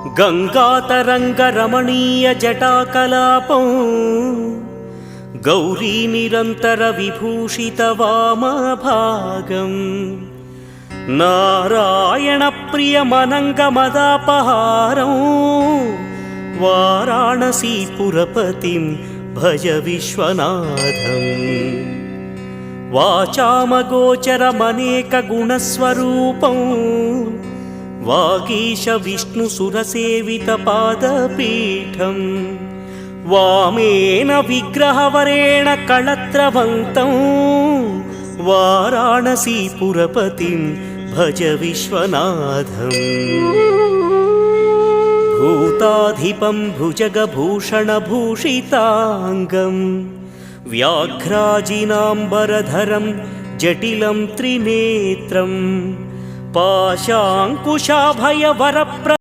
गङ्गातरङ्गरमणीयजटाकलापं गौरीनिरन्तरविभूषितवामभागम् नारायणप्रियमनङ्गमदापहारं वाराणसीपुरपतिं भज विश्वनाथम्। वाचामगोचरमनेकगुणस्वरूपं वागीश विष्णुसुरसेवितपादपीठं वामेन विग्रहवरेण कळत्रवन्तं वाराणसीपुरपतिं भज विश्वनाथम्। भूताधिपं भुजगभूषणभूषिताङ्गं व्याघ्राजिनाम्बरधरं जटिलं त्रिनेत्रं पाशाङ्कुशाभयवरप्र